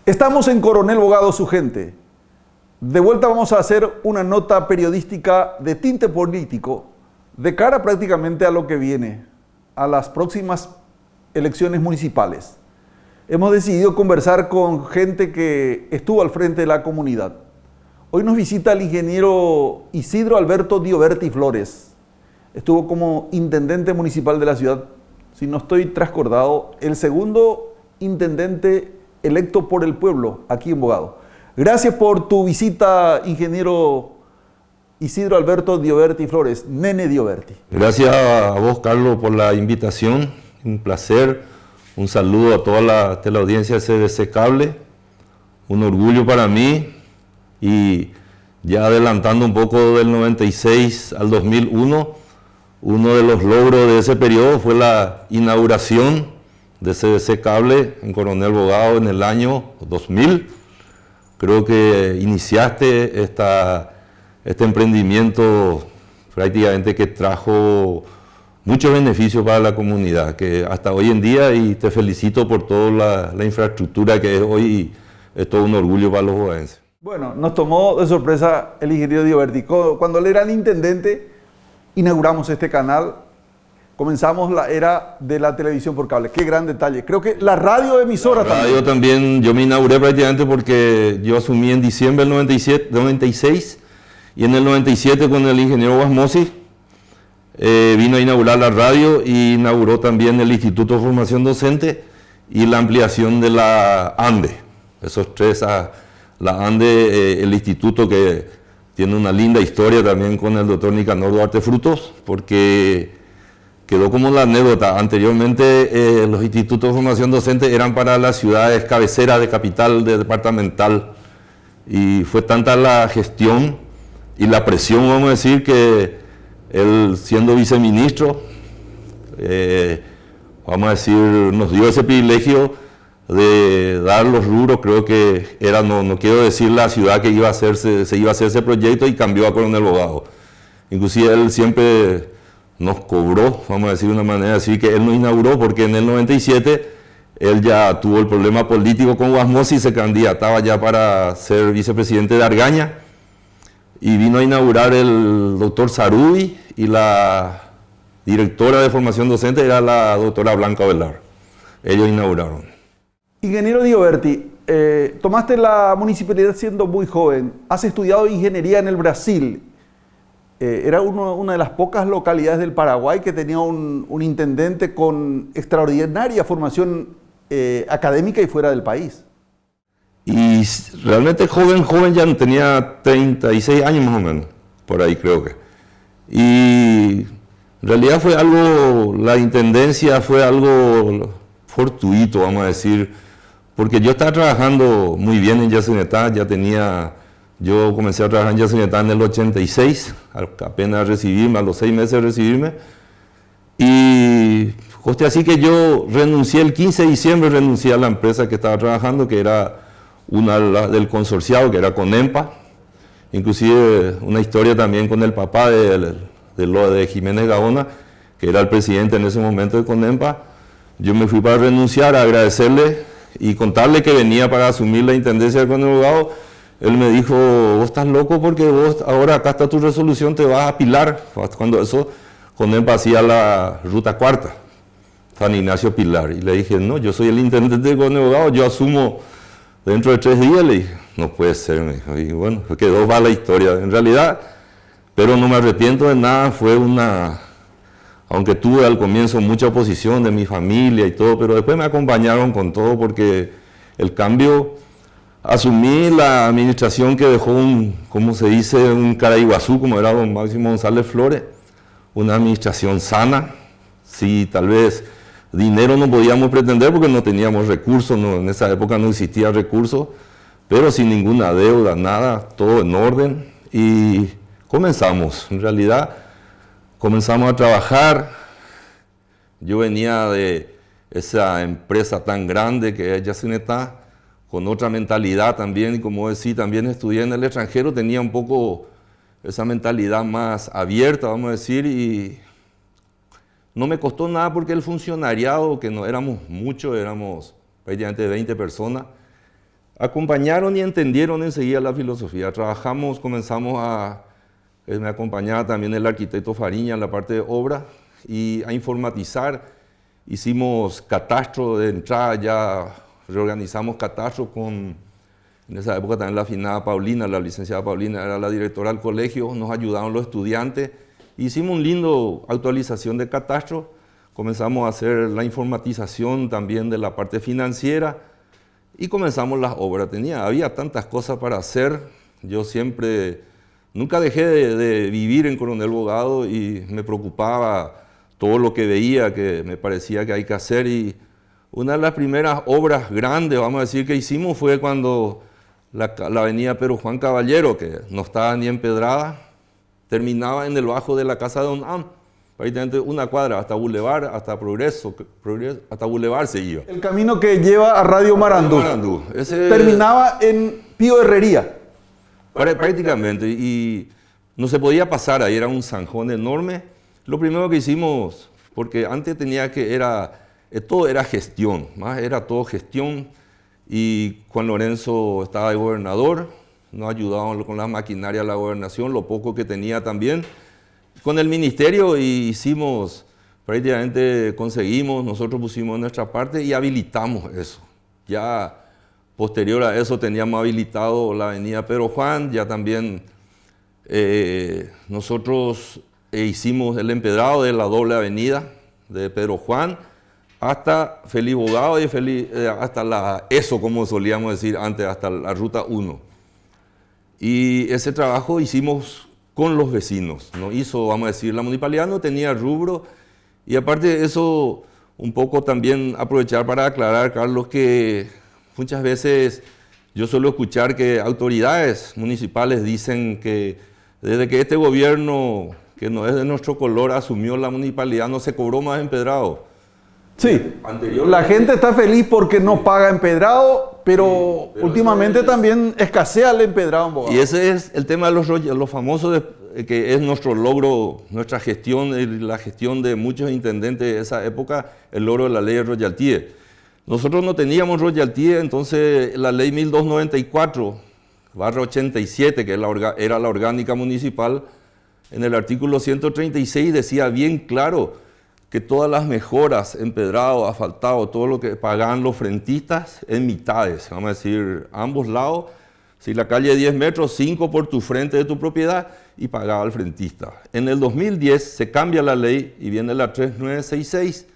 Estamos en Coronel Bogado, su gente. De vuelta vamos a hacer una nota periodística de tinte político de cara prácticamente a lo que viene, a las próximas elecciones municipales. Hemos decidido conversar con gente que estuvo al frente de la comunidad. Hoy nos visita el ingeniero Isidro Alberto Dioberti Flores. Estuvo como intendente municipal de la ciudad, si no estoy trascordado, el segundo intendente electo por el pueblo aquí en Bogado. Gracias por tu visita, ingeniero Isidro Alberto Dioberti Flores, Nene Dioberti. Gracias a vos, Carlos, por la invitación. Un placer. Un saludo a toda la teleaudiencia de CBC Cable. Un orgullo para mí. Y ya adelantando un poco del 96 al 2001, uno de los logros de ese periodo fue la inauguración de CBC Cable en Coronel Bogado en el año 2000. Creo que iniciaste este emprendimiento prácticamente que trajo muchos beneficios para la comunidad, que hasta hoy en día, y te felicito por toda la infraestructura que es hoy, es todo un orgullo para los bogadenses. Bueno, nos tomó de sorpresa el ingeniero Dioberti. Cuando él era el intendente, inauguramos este canal, comenzamos la era de la televisión por cable. Qué gran detalle. Creo que la radio emisora también. La radio también, yo me inauguré prácticamente porque yo asumí en diciembre del 96, y en el 97 con el ingeniero Guasmosi vino a inaugurar la radio y inauguró también el Instituto de Formación Docente y la ampliación de la ANDE. Esos tres, la ANDE, el instituto que tiene una linda historia también con el doctor Nicanor Duarte Frutos, porque quedó como la anécdota. Anteriormente los institutos de formación docente eran para las ciudades cabeceras de capital, de departamental, y fue tanta la gestión y la presión, vamos a decir, que él, siendo viceministro, vamos a decir, nos dio ese privilegio de dar los rubros. Creo que era, no quiero decir la ciudad que iba a hacerse, se iba a hacer ese proyecto, y cambió a Coronel Bogado. Inclusive él siempre nos cobró, vamos a decir de una manera así, que él nos inauguró, porque en el 97 él ya tuvo el problema político con Guasmosi y se candidataba ya para ser vicepresidente de Argaña, y vino a inaugurar el doctor Sarubi, y la directora de formación docente era la doctora Blanca Velar. Ellos inauguraron. Ingeniero Dioberti, tomaste la municipalidad siendo muy joven, has estudiado ingeniería en el Brasil. Era una de las pocas localidades del Paraguay que tenía un intendente con extraordinaria formación académica y fuera del país. Y realmente joven ya tenía 36 años más o menos, por ahí creo que. Y en realidad fue algo, la intendencia fue algo fortuito, vamos a decir, porque yo estaba trabajando muy bien en Yacyretá, yo comencé a trabajar en Yacyretá en el 86, apenas recibirme, a los 6 meses de recibirme, y justo así que yo renuncié el 15 de diciembre, renuncié a la empresa que estaba trabajando, que era una del consorciado, que era Conempa. Inclusive una historia también con el papá de Jiménez Gaona, que era el presidente en ese momento de Conempa. Yo me fui para renunciar, a agradecerle y contarle que venía para asumir la intendencia de Coronel Bogado. Él me dijo: vos estás loco porque vos ahora acá está tu resolución, te vas a Pilar. Cuando eso, Conempa hacía la ruta cuarta, San Ignacio Pilar. Y le dije: no, yo soy el intendente de Coronel Bogado, yo asumo dentro de 3 días. Le dije: no puede ser, me dijo. Y bueno, quedó va la historia, en realidad, pero no me arrepiento de nada. Fue aunque tuve al comienzo mucha oposición de mi familia y todo, pero después me acompañaron con todo, porque el cambio, asumí la administración que dejó como se dice, un Caraiguazú, como era don Máximo González Flores, una administración sana. Sí, tal vez dinero no podíamos pretender porque no teníamos recursos, en esa época no existía recursos, pero sin ninguna deuda, nada, todo en orden, y comenzamos, en realidad, comenzamos a trabajar. Yo venía de esa empresa tan grande que es Yacyretá, con otra mentalidad también, y como decía, también estudié en el extranjero, tenía un poco esa mentalidad más abierta, vamos a decir, y no me costó nada porque el funcionariado, que no éramos muchos, éramos prácticamente 20 personas, acompañaron y entendieron enseguida la filosofía. Me acompañaba también el arquitecto Fariña en la parte de obra y a informatizar. Hicimos catastro de entrada, ya reorganizamos catastro en esa época también la afinada Paulina, la licenciada Paulina era la directora del colegio, nos ayudaron los estudiantes. Hicimos un lindo actualización de catastro, comenzamos a hacer la informatización también de la parte financiera y comenzamos las obras. Había tantas cosas para hacer, nunca dejé de vivir en Coronel Bogado y me preocupaba todo lo que veía, que me parecía que hay que hacer. Y una de las primeras obras grandes, vamos a decir, que hicimos fue cuando la avenida Pedro Juan Caballero, que no estaba ni empedrada, terminaba en el bajo de la casa de Don Am, prácticamente una cuadra, hasta Boulevard, hasta Progreso, hasta Boulevard se iba. El camino que lleva a Radio Marandú. Terminaba en Pío Herrería. Prácticamente, y no se podía pasar, ahí era un zanjón enorme. Lo primero que hicimos, porque antes todo era gestión, era todo gestión, y Juan Lorenzo estaba de gobernador, nos ayudaban con la maquinaria de la gobernación, lo poco que tenía también. Con el ministerio prácticamente conseguimos, nosotros pusimos nuestra parte y habilitamos eso. Ya posterior a eso teníamos habilitado la avenida Pedro Juan, ya también nosotros hicimos el empedrado de la doble avenida de Pedro Juan hasta Félix Bogado y hasta eso, como solíamos decir antes, hasta la Ruta 1. Y ese trabajo hicimos con los vecinos, ¿no? Vamos a decir, la municipalidad no tenía rubro, y aparte de eso, un poco también aprovechar para aclarar, Carlos, que muchas veces yo suelo escuchar que autoridades municipales dicen que desde que este gobierno, que no es de nuestro color, asumió la municipalidad, no se cobró más empedrado. Sí, la gente está feliz porque no paga empedrado, pero últimamente también escasea el empedrado en Bogotá. Y ese es el tema de los famosos, que es nuestro logro, nuestra gestión, la gestión de muchos intendentes de esa época, el logro de la ley de royalties. Nosotros no teníamos royalties, entonces la ley 1294/87, que era la orgánica municipal, en el artículo 136 decía bien claro que todas las mejoras, empedrado, asfaltado, todo lo que pagaban los frentistas en mitades, vamos a decir, ambos lados. Si la calle es 10 metros, 5 por tu frente de tu propiedad y pagaba al frentista. En el 2010 se cambia la ley y viene la 3966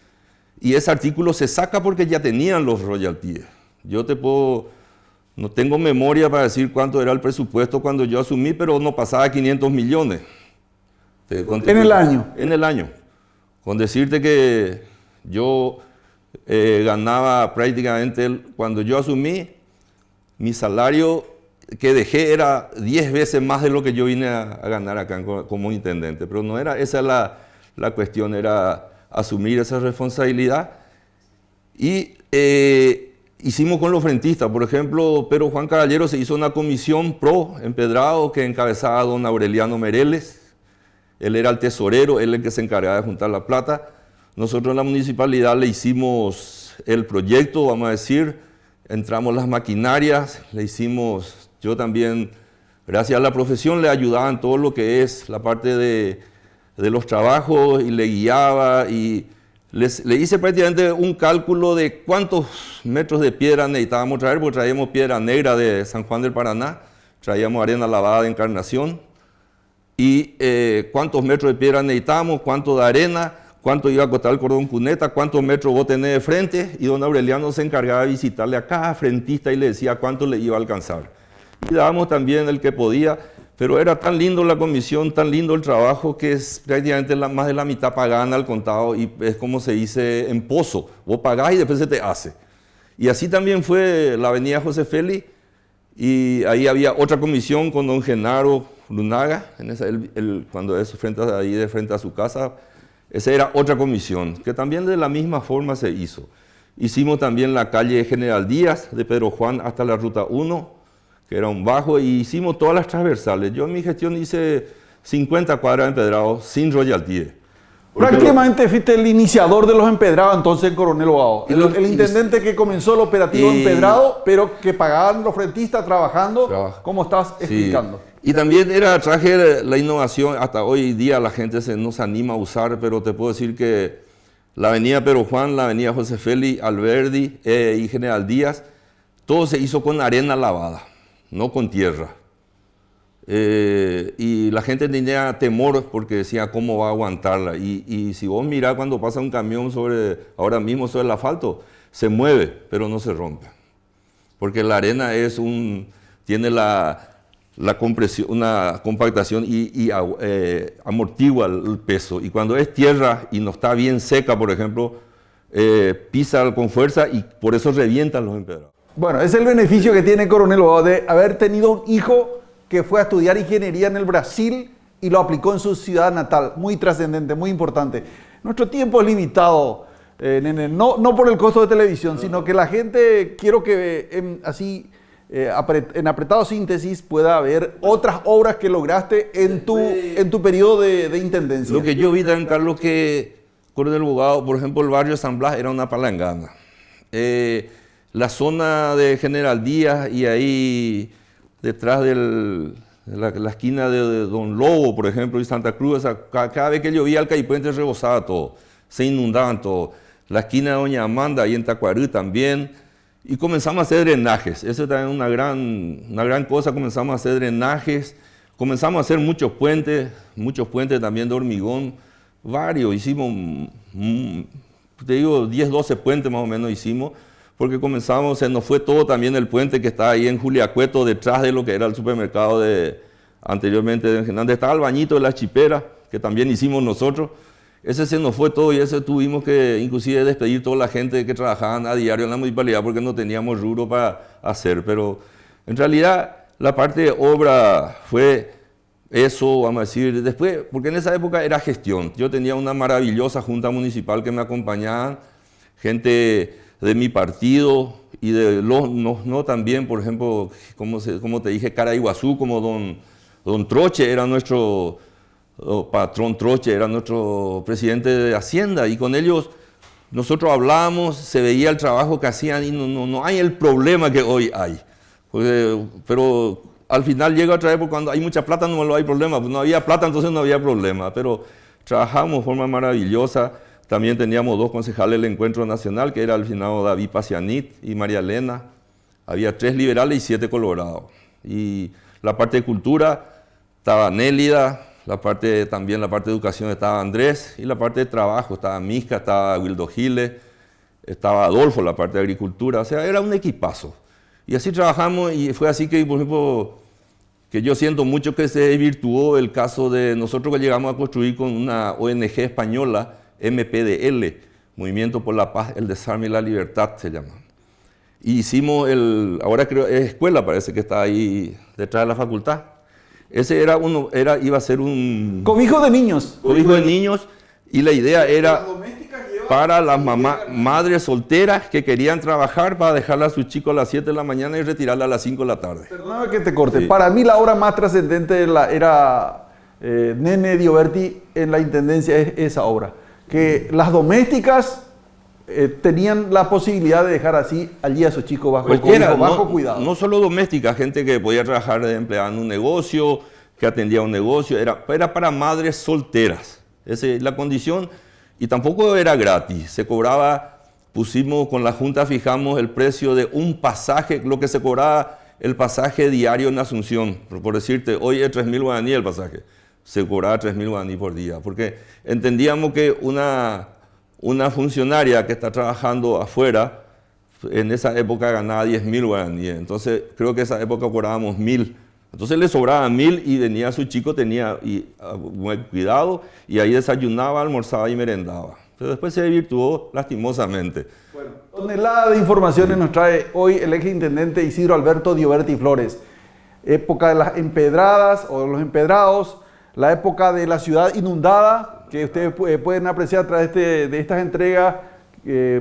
y ese artículo se saca porque ya tenían los royalties. No tengo memoria para decir cuánto era el presupuesto cuando yo asumí, pero no pasaba 500 millones. ¿En el año? En el año. Con decirte que yo ganaba prácticamente, cuando yo asumí, mi salario que dejé era 10 veces más de lo que yo vine a ganar acá como intendente. Pero no era esa la cuestión, era asumir esa responsabilidad. Y hicimos con los frentistas, por ejemplo, Pedro Juan Caballero se hizo una comisión pro empedrado que encabezaba a don Aureliano Mereles. Él era el tesorero, él el que se encargaba de juntar la plata. Nosotros en la municipalidad le hicimos el proyecto, vamos a decir, entramos las maquinarias, yo también, gracias a la profesión, le ayudaba en todo lo que es la parte de los trabajos y le guiaba y le hice prácticamente un cálculo de cuántos metros de piedra necesitábamos traer, porque traíamos piedra negra de San Juan del Paraná, traíamos arena lavada de Encarnación, y cuántos metros de piedra necesitábamos, cuánto de arena, cuánto iba a costar el cordón cuneta, cuántos metros vos tenés de frente, y don Aureliano se encargaba de visitarle a cada frentista y le decía cuánto le iba a alcanzar. Y dábamos también el que podía, pero era tan lindo la comisión, tan lindo el trabajo, que es prácticamente más de la mitad pagaban al contado, y es como se dice en pozo, vos pagás y después se te hace. Y así también fue la avenida José Félix, y ahí había otra comisión con don Genaro Lunaga, cuando es de frente a su casa, esa era otra comisión, que también de la misma forma se hizo. Hicimos también la calle General Díaz, de Pedro Juan hasta la Ruta 1, que era un bajo, y hicimos todas las transversales. Yo en mi gestión hice 50 cuadras de empedrado sin royalties. Prácticamente fuiste el iniciador de los empedrados entonces, Coronel Bogado. El intendente que comenzó el operativo empedrado, pero que pagaban los frentistas trabajando, como estás explicando. Y también traje la innovación, hasta hoy día la gente no se anima a usar, pero te puedo decir que la avenida Pedro Juan, la avenida José Félix, Alberdi y General Díaz, todo se hizo con arena lavada, no con tierra. Y la gente tenía temor porque decía cómo va a aguantarla. Y si vos mirás cuando pasa un camión ahora mismo sobre el asfalto, se mueve, pero no se rompe. Porque la arena tiene la compresión, una compactación y amortigua el peso. Y cuando es tierra y no está bien seca, por ejemplo, pisa con fuerza y por eso revientan los empedrados. Bueno, es el beneficio que tiene Coronel Bogado de haber tenido un hijo que fue a estudiar ingeniería en el Brasil y lo aplicó en su ciudad natal. Muy trascendente, muy importante. Nuestro tiempo es limitado, nene, no por el costo de televisión, sino que la gente, quiero que en apretado síntesis pueda ver otras obras que lograste en tu periodo de intendencia. Lo que yo vi también, Carlos, que Coronel Bogado, por ejemplo, el barrio San Blas era una palangana. La zona de General Díaz y ahí detrás de la esquina de Don Lobo, por ejemplo, y Santa Cruz, cada vez que llovía el Caipuente rebosaba todo, se inundaban todo. La esquina de Doña Amanda, ahí en Tacuarú también. Y comenzamos a hacer drenajes, eso también es una gran cosa, comenzamos a hacer drenajes, comenzamos a hacer muchos puentes también de hormigón, varios, hicimos, te digo, 10, 12 puentes más o menos hicimos, porque comenzamos, se nos fue todo también el puente que está ahí en Juliacueto, detrás de lo que era el supermercado anteriormente de Hernández, estaba el bañito de la Chipera, que también hicimos nosotros. Ese se nos fue todo y ese tuvimos que inclusive despedir toda la gente que trabajaban a diario en la municipalidad porque no teníamos rubro para hacer. Pero en realidad la parte de obra fue eso, vamos a decir, después, porque en esa época era gestión. Yo tenía una maravillosa junta municipal que me acompañaban, gente de mi partido y de los no también, por ejemplo, como te dije, Caraiguazú, como don Troche era nuestro patrón Troche, era nuestro presidente de Hacienda, y con ellos nosotros hablábamos, se veía el trabajo que hacían y no hay el problema que hoy hay. Pero al final llega otra vez, porque cuando hay mucha plata no hay problema, pues no había plata entonces no había problema, pero trabajamos de forma maravillosa. También teníamos 2 concejales del Encuentro Nacional, que era el finado David Pacianit y María Elena. Había 3 liberales y 7 colorados. Y la parte de cultura estaba Nélida, también la parte de educación estaba Andrés, y la parte de trabajo estaba Misca, estaba Wildo Giles, estaba Adolfo, la parte de agricultura. O sea, era un equipazo. Y así trabajamos, y fue así que, por ejemplo, que yo siento mucho que se virtuó el caso de nosotros que llegamos a construir con una ONG española, MPDL, Movimiento por la Paz, el Desarme y la Libertad se llama. Y hicimos ahora creo es escuela, parece que está ahí detrás de la facultad. Ese iba a ser un cobijo de niños. Cobijo de niños, y la idea era para las madres solteras que querían trabajar para dejarle a sus chicos a las 7 de la mañana y retirarla a las 5 de la tarde. Perdóname que te corte. Sí. Para mí la obra más trascendente era Nene Dioberti en la intendencia, es esa obra. Que las domésticas tenían la posibilidad de dejar así allí a sus chicos bajo cuidado. No solo domésticas, gente que podía trabajar de empleada en un negocio, que atendía un negocio, era para madres solteras. Esa es la condición, y tampoco era gratis. Se cobraba, con la Junta fijamos el precio de un pasaje, lo que se cobraba el pasaje diario en Asunción. Por decirte, hoy es 3.000 guaraníes el pasaje. Se cobraba 3.000 guaraníes por día, porque entendíamos que una funcionaria que está trabajando afuera, en esa época ganaba 10.000 guaraníes, entonces creo que en esa época cobrábamos 1.000, entonces le sobraban 1.000 y venía su chico, tenía buen cuidado, y ahí desayunaba, almorzaba y merendaba. Pero después se desvirtuó lastimosamente. Bueno, tonelada de informaciones nos trae hoy el exintendente Isidro Alberto Dioberti Flores. Época de las empedradas o de los empedrados, la época de la ciudad inundada, que ustedes pueden apreciar a través de estas entregas,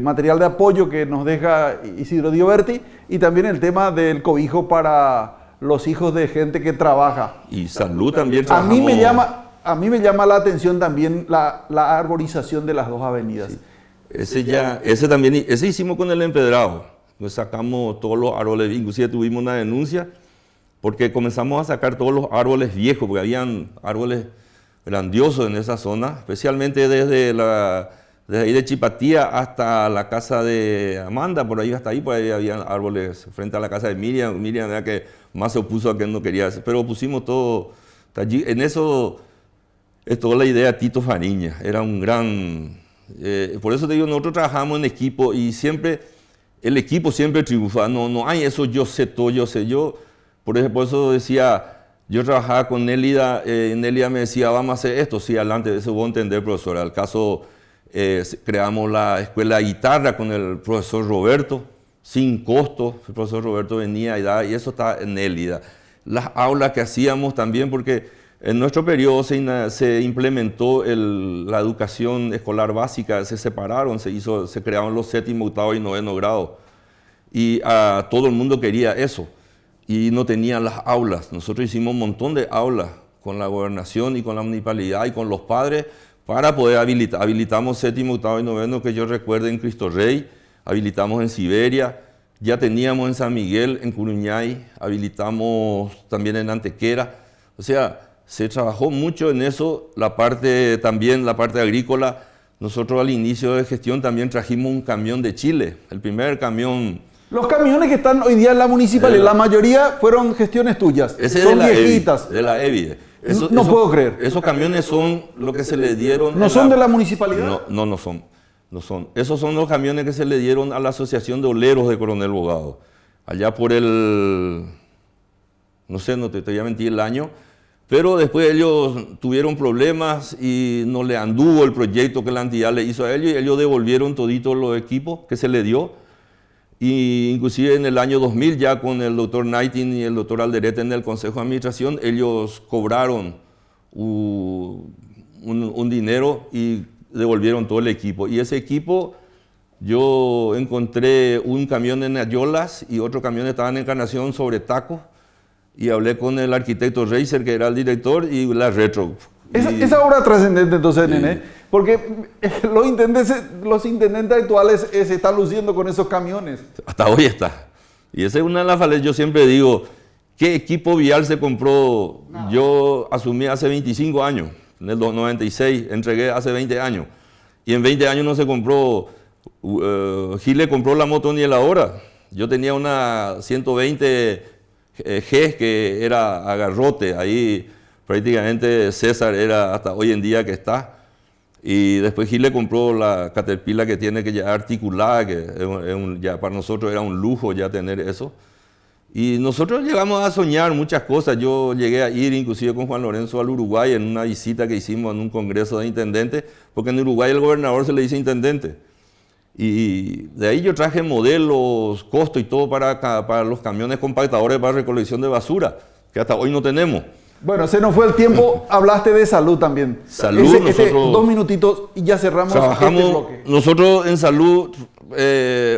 material de apoyo que nos deja Isidro Dioberti, y también el tema del cobijo para los hijos de gente que trabaja. Y salud también trabajamos. A a mí me llama la atención también la arborización de las dos avenidas. Sí. Ese hicimos con el empedrado. Nos sacamos todos los árboles, inclusive tuvimos una denuncia porque comenzamos a sacar todos los árboles viejos, porque habían árboles grandiosos en esa zona, especialmente desde ahí de Chipatía hasta la casa de Amanda, por ahí hasta ahí, por ahí había árboles frente a la casa de Miriam. Miriam era que más se opuso a que no quería hacer, pero pusimos todo allí. En eso es toda la idea de Tito Fariña, era un gran... por eso te digo, nosotros trabajamos en equipo y siempre, el equipo siempre triunfa, no hay eso yo sé todo, yo sé. Por eso decía... Yo trabajaba con Nélida, Nélida me decía, vamos a hacer esto, sí, adelante, eso voy a entender, profesora. Al caso, creamos la escuela de guitarra con el profesor Roberto, sin costo. El profesor Roberto venía y eso está en Nélida. Las aulas que hacíamos también, porque en nuestro periodo se implementó la educación escolar básica, se separaron, se crearon los 7º, 8º y 9º grados. Y todo el mundo quería eso. Y no tenían las aulas. Nosotros hicimos un montón de aulas con la gobernación y con la municipalidad y con los padres para poder habilitar. Habilitamos 7º, 8º y 9º, que yo recuerdo, en Cristo Rey, habilitamos en Siberia, ya teníamos en San Miguel, en Curuñay, habilitamos también en Antequera. O sea, se trabajó mucho en eso, también la parte agrícola. Nosotros al inicio de gestión también trajimos un camión de Chile, el primer camión. Los camiones que están hoy día en la municipalidad, la mayoría fueron gestiones tuyas. Son viejitas. De la EVI. No puedo creer. Esos camiones son lo que se le dieron... ¿No son de la municipalidad? No son. Esos son los camiones que se le dieron a la Asociación de Oleros de Coronel Bogado. Allá por no te voy a mentir el año, pero después ellos tuvieron problemas y no le anduvo el proyecto que la entidad le hizo a ellos y ellos devolvieron toditos los equipos que se le dio. Y inclusive en el año 2000, ya con el doctor Knighting y el doctor Alderete en el Consejo de Administración, ellos cobraron un dinero y devolvieron todo el equipo. Y ese equipo, yo encontré un camión en Ayolas y otro camión estaba en Encarnación sobre tacos y hablé con el arquitecto Reiser, que era el director, y la retro. Esa obra trascendente entonces, Nene, porque los intendentes actuales se están luciendo con esos camiones. Hasta hoy está. Y esa es una de las falencias. Yo siempre digo, ¿qué equipo vial se compró? No. Yo asumí hace 25 años, en el 96, entregué hace 20 años. Y en 20 años no se compró, Gile compró la moto ni el ahora. Yo tenía una 120 G que era a garrote, ahí prácticamente César era hasta hoy en día que está. Y después Gil le compró la Caterpillar que tiene que ya articulada, que ya para nosotros era un lujo ya tener eso. Y nosotros llegamos a soñar muchas cosas. Yo llegué a ir inclusive con Juan Lorenzo al Uruguay en una visita que hicimos en un congreso de intendentes, porque en Uruguay el gobernador se le dice intendente. Y de ahí yo traje modelos, costos y todo para los camiones compactadores para recolección de basura, que hasta hoy no tenemos. Bueno, se nos fue el tiempo, hablaste de salud también. Salud, nosotros 2 minutitos y ya cerramos trabajamos, este bloque. Nosotros en salud,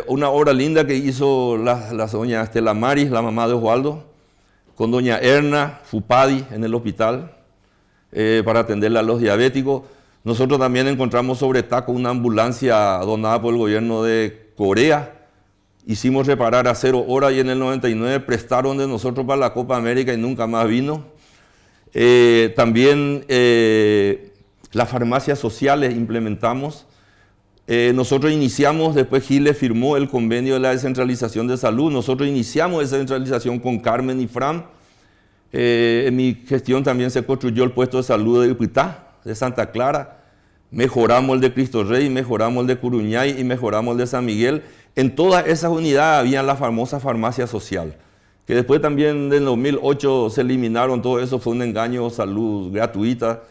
una obra linda que hizo la doña Estela Maris, la mamá de Osvaldo, con doña Erna Fupadi en el hospital, para atenderle a los diabéticos. Nosotros también encontramos sobre Taco una ambulancia donada por el gobierno de Corea. Hicimos reparar a 0 horas y en el 99 prestaron de nosotros para la Copa América y nunca más vino. También las farmacias sociales implementamos. Nosotros iniciamos, después Giles firmó el convenio de la descentralización de salud. Nosotros iniciamos esa descentralización con Carmen y Fran. En mi gestión también se construyó el puesto de salud de Ipitá, de Santa Clara. Mejoramos el de Cristo Rey, mejoramos el de Curuñay y mejoramos el de San Miguel. En todas esas unidades había la famosa farmacia social, que después también en 2008 se eliminaron. Todo eso fue un engaño, salud gratuita,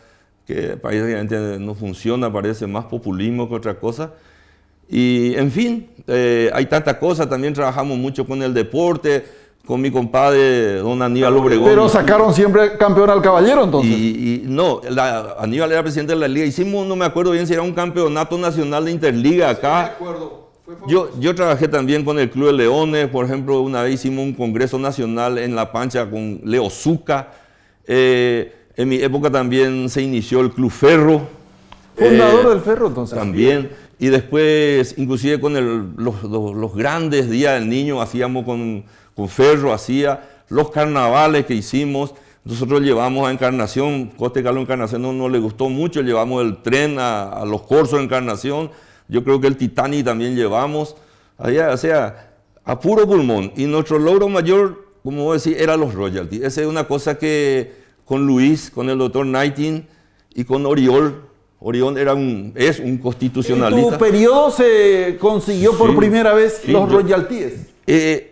que aparentemente no funciona, parece más populismo que otra cosa. Y en fin, hay tantas cosas. También trabajamos mucho con el deporte, con mi compadre don Aníbal Obregón. Pero sacaron siempre campeón al Caballero entonces. No, Aníbal era presidente de la liga. Hicimos, no me acuerdo bien si era un campeonato nacional de Interliga acá. Sí, me acuerdo. Yo trabajé también con el Club de Leones, por ejemplo, una vez hicimos un congreso nacional en La Pancha con Leo Zucca. En mi época también se inició el Club Ferro. Fundador del Ferro, entonces. También. Y después, inclusive con los grandes días del niño, hacíamos con Ferro, hacía los carnavales que hicimos. Nosotros llevamos a Encarnación, Coste Carlos Encarnación no le gustó mucho, llevamos el tren a los cursos de Encarnación. Yo creo que el Titanic también llevamos. Allá, o sea, a puro pulmón. Y nuestro logro mayor, como vos decís, era los royalties. Esa es una cosa que con Luis, con el doctor Knighting y con Oriol es un constitucionalista. ¿En tu periodo se consiguió por primera vez los royalties?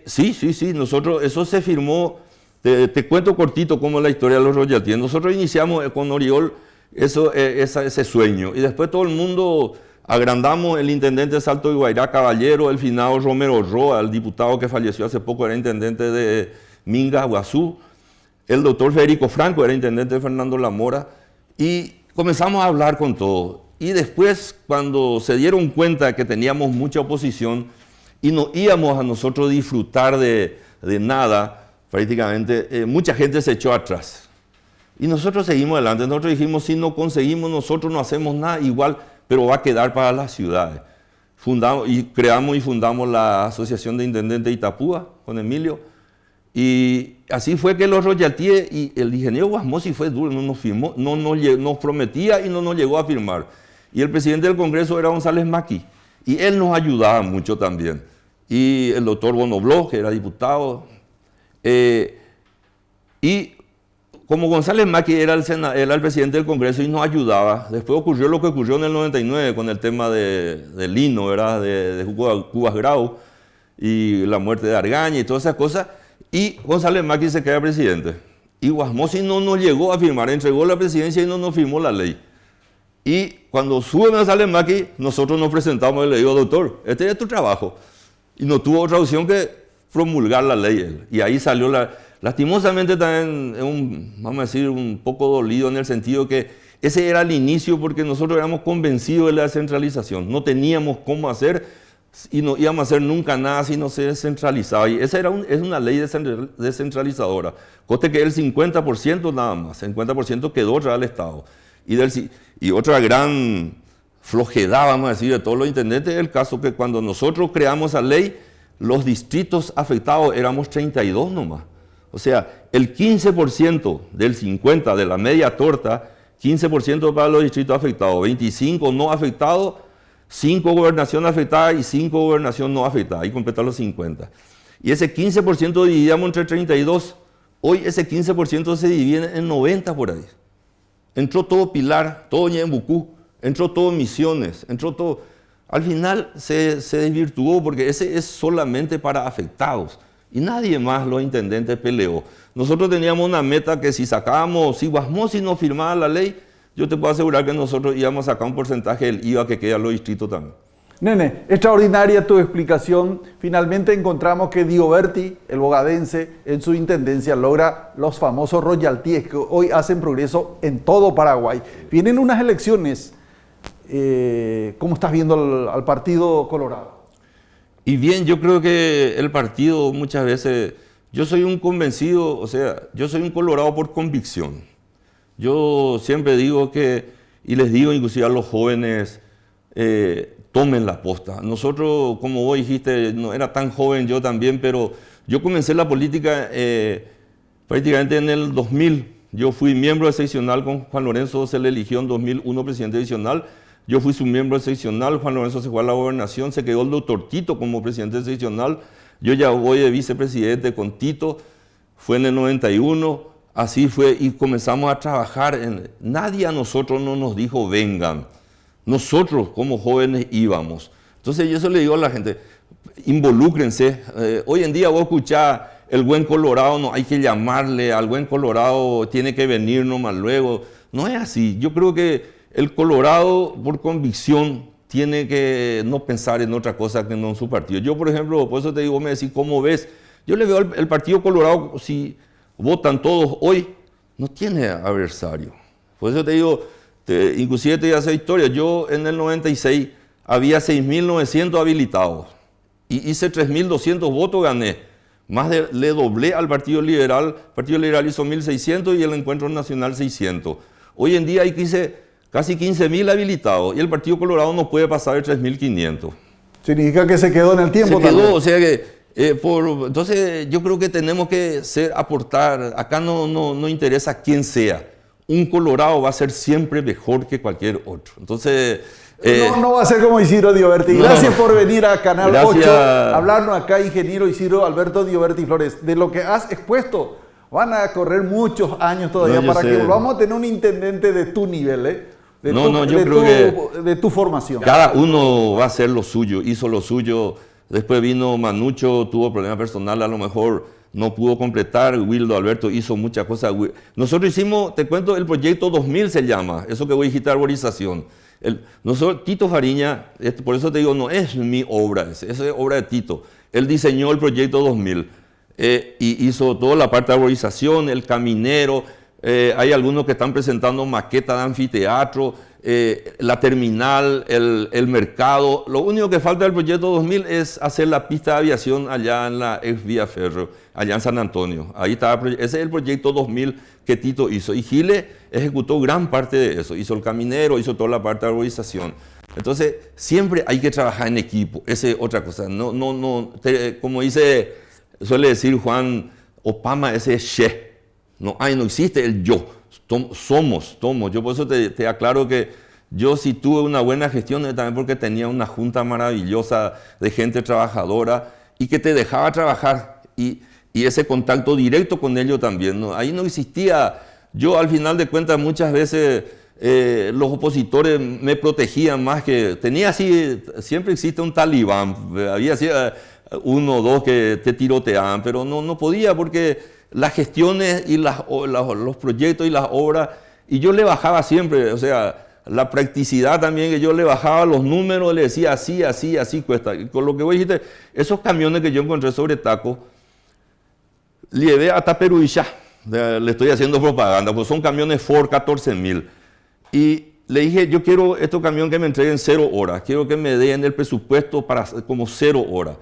Sí. Nosotros, eso se firmó. Te cuento cortito cómo es la historia de los royalties. Nosotros iniciamos con Oriol ese sueño. Y después todo el mundo agrandamos. El intendente de Salto de Guairá, Caballero, el finado Romero Roa, el diputado que falleció hace poco, era intendente de Minga, Guazú. El doctor Federico Franco era intendente de Fernando Lamora. Y comenzamos a hablar con todos. Y después, cuando se dieron cuenta que teníamos mucha oposición y no íbamos a nosotros disfrutar de nada, prácticamente mucha gente se echó atrás. Y nosotros seguimos adelante. Nosotros dijimos, si no conseguimos, nosotros no hacemos nada igual, pero va a quedar para las ciudades. Creamos y fundamos la Asociación de Intendentes de Itapúa con Emilio. Y así fue que los royalties, y el ingeniero Guasmosi fue duro, no nos firmó, nos prometía y no nos llegó a firmar. Y el presidente del Congreso era González Maqui, y él nos ayudaba mucho también. Y el doctor Bonobló, que era diputado. Y como González Maqui era el presidente del Congreso y nos ayudaba, después ocurrió lo que ocurrió en el 99 con el tema del Lino, ¿verdad? de Cubas Grau y la muerte de Argaña y todas esas cosas. Y González Maqui se queda presidente. Y Guasmosi no nos llegó a firmar, entregó la presidencia y no nos firmó la ley. Y cuando sube González Maqui, nosotros nos presentamos y le digo, doctor, este es tu trabajo. Y no tuvo otra opción que promulgar la ley él. Y ahí salió lastimosamente también, vamos a decir, un poco dolido en el sentido que ese era el inicio porque nosotros éramos convencidos de la descentralización. No teníamos cómo hacer y no íbamos a hacer nunca nada si no se descentralizaba. Y esa es una ley descentralizadora. Coste que el 50% nada más, el 50% quedó real Estado. Y otra gran flojedad, vamos a decir, de todos los intendentes es el caso que cuando nosotros creamos esa ley, los distritos afectados éramos 32 nomás. O sea, el 15% del 50% de la media torta, 15% para los distritos afectados, 25 no afectados, 5 gobernaciones afectadas y 5 gobernaciones no afectadas, ahí completar los 50. Y ese 15% dividíamos entre 32, hoy ese 15% se divide en 90 por ahí. Entró todo Pilar, todo Ñembucú, entró todo Misiones, entró todo. Al final se desvirtuó porque ese es solamente para afectados y nadie más, los intendentes, peleó. Nosotros teníamos una meta que si Guasmosi no firmaba la ley, yo te puedo asegurar que nosotros íbamos a sacar un porcentaje del IVA que queda a los distritos también. Nene, extraordinaria tu explicación. Finalmente encontramos que Dioberti, el bogadense, en su intendencia logra los famosos royalties que hoy hacen progreso en todo Paraguay. Vienen unas elecciones. ¿Cómo estás viendo al Partido Colorado? Y bien, yo creo que el partido muchas veces, yo soy un convencido, o sea, yo soy un colorado por convicción. Yo siempre digo y les digo inclusive a los jóvenes, tomen la posta. Nosotros, como vos dijiste, no era tan joven yo también, pero yo comencé la política prácticamente en el 2000. Yo fui miembro seccional con Juan Lorenzo, se le eligió en 2001 presidente seccional. Yo fui su miembro seccional, Juan Lorenzo se fue a la gobernación, se quedó el doctor Tito como presidente seccional. Yo ya voy de vicepresidente con Tito, fue en el 91, así fue y comenzamos a trabajar. Nadie a nosotros no nos dijo vengan, nosotros como jóvenes íbamos. Entonces yo eso le digo a la gente, involúcrense. Hoy en día vos escuchás el buen Colorado, no hay que llamarle, al buen Colorado tiene que venir nomás luego. No es así, yo creo que el Colorado, por convicción, tiene que no pensar en otra cosa que no en su partido. Yo, por ejemplo, por eso te digo, me decís, ¿cómo ves? Yo le veo el Partido Colorado, si votan todos hoy, no tiene adversario. Por eso te digo, inclusive te voy a hacer historia. Yo en el 96 había 6.900 habilitados y hice 3.200 votos, gané. Le doblé al Partido Liberal. El Partido Liberal hizo 1.600 y el Encuentro Nacional 600. Hoy en día hay casi 15.000 habilitados y el Partido Colorado no puede pasar de 3.500. Significa que se quedó en el tiempo. Se quedó, o sea que... entonces yo creo que tenemos que aportar. Acá no interesa quién sea. Un colorado va a ser siempre mejor que cualquier otro. Entonces... no va a ser como Isidro Dioberti. Gracias por venir a Canal 8, hablarnos acá, ingeniero Isidro Alberto Dioberti Flores. De lo que has expuesto, van a correr muchos años todavía para que volvamos a tener un intendente de tu nivel, de tu formación. Cada uno va a hacer lo suyo, hizo lo suyo. Después vino Manucho, tuvo problemas personales, a lo mejor no pudo completar. Wildo Alberto hizo muchas cosas. Nosotros hicimos, te cuento, el proyecto 2000 se llama, eso que voy a dijiste arborización. Tito Fariña, por eso te digo, no es mi obra, esa es obra de Tito. Él diseñó el proyecto 2000 y hizo toda la parte de arborización, el caminero. Hay algunos que están presentando maquetas de anfiteatro, la terminal, el mercado. Lo único que falta del proyecto 2000 es hacer la pista de aviación allá en la ex vía Ferro, allá en San Antonio. Ahí está, ese es el proyecto 2000 que Tito hizo. Y Giles ejecutó gran parte de eso. Hizo el caminero, hizo toda la parte de arborización. Entonces, siempre hay que trabajar en equipo. Esa es otra cosa. Como suele decir Juan Opama, ese es che. No existe el yo. Somos. Yo por eso te aclaro que yo sí tuve una buena gestión también porque tenía una junta maravillosa de gente trabajadora y que te dejaba trabajar y ese contacto directo con ellos también, ¿no? Ahí no existía. Yo al final de cuentas muchas veces los opositores me protegían más que... siempre existe un talibán, había así, uno o dos que te tiroteaban, pero no podía porque las gestiones y los proyectos y las obras, y yo le bajaba siempre, o sea, la practicidad también, que yo le bajaba los números, le decía así cuesta. Y con lo que vos dijiste, esos camiones que yo encontré sobre Taco, llevé hasta Peruichá, le estoy haciendo propaganda, pues son camiones Ford 14.000. Y le dije, yo quiero estos camiones que me entreguen 0 horas, quiero que me den el presupuesto para como 0 horas.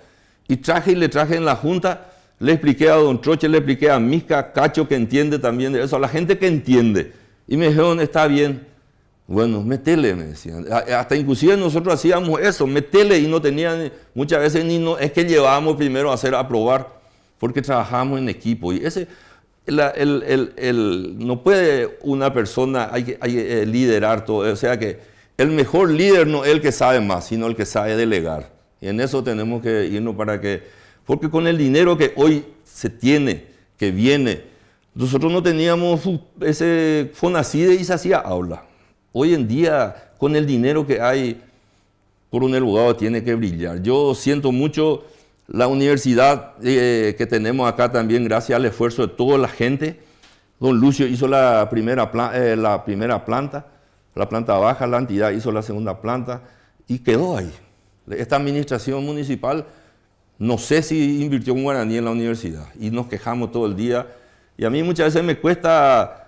Y le traje en la junta. Le expliqué a Don Troche, le expliqué a Misca, Cacho, que entiende también de eso, a la gente que entiende. Y me dijeron, está bien. Bueno, metele, me decían. Hasta inclusive nosotros hacíamos eso, metele, y no tenían, muchas veces es que llevábamos primero a probar, porque trabajábamos en equipo. Y no puede una persona, hay que liderar todo. O sea que el mejor líder no es el que sabe más, sino el que sabe delegar. Y en eso tenemos que irnos porque con el dinero que hoy se tiene, que viene, nosotros no teníamos ese Fonacide y se hacía aula. Hoy en día, con el dinero que hay, Coronel Bogado tiene que brillar. Yo siento mucho la universidad que tenemos acá también, gracias al esfuerzo de toda la gente. Don Lucio hizo la primera planta, la planta baja, la entidad hizo la segunda planta y quedó ahí. Esta administración municipal, no sé si invirtió un guaraní en la universidad y nos quejamos todo el día. Y a mí muchas veces me cuesta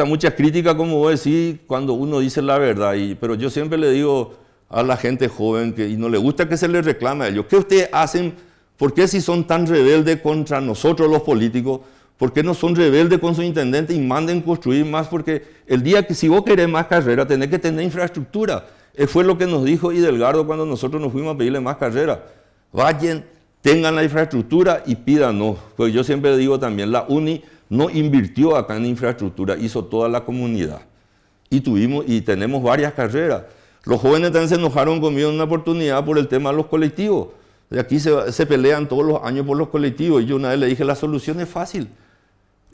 mucha crítica, como vos decís, cuando uno dice la verdad. Pero yo siempre le digo a la gente joven y no le gusta que se les reclame a ellos, ¿qué ustedes hacen? ¿Por qué si son tan rebeldes contra nosotros los políticos? ¿Por qué no son rebeldes con su intendente y manden construir más? Porque el día que si vos querés más carrera, tenés que tener infraestructura. Fue lo que nos dijo Idelgardo cuando nosotros nos fuimos a pedirle más carrera. Vayan, tengan la infraestructura y pídanos. Pues yo siempre digo también, la UNI no invirtió acá en infraestructura, hizo toda la comunidad. Y tenemos varias carreras. Los jóvenes también se enojaron conmigo en una oportunidad por el tema de los colectivos. De aquí se pelean todos los años por los colectivos. Y yo una vez le dije, la solución es fácil.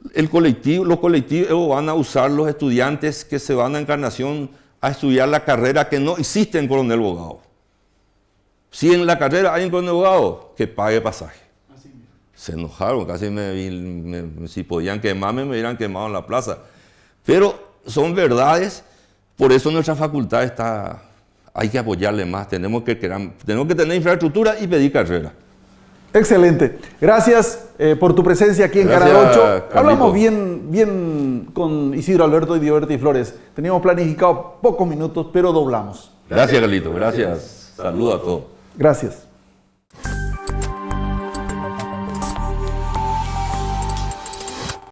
Los colectivos van a usar los estudiantes que se van a Encarnación a estudiar la carrera que no existe en Coronel Bogado. Si en la carrera hay un Coronel Bogado, que pague pasaje. Se enojaron, casi si podían quemarme, me hubieran quemado en la plaza. Pero son verdades, por eso nuestra facultad hay que apoyarle más, tenemos que tener infraestructura y pedir carrera. Excelente. Gracias por tu presencia aquí en Canal 8. Hablamos bien con Isidro Alberto Dioberti Flores. Teníamos planificado pocos minutos, pero doblamos. Gracias, Carlito. Gracias. Saludos a todos. Gracias.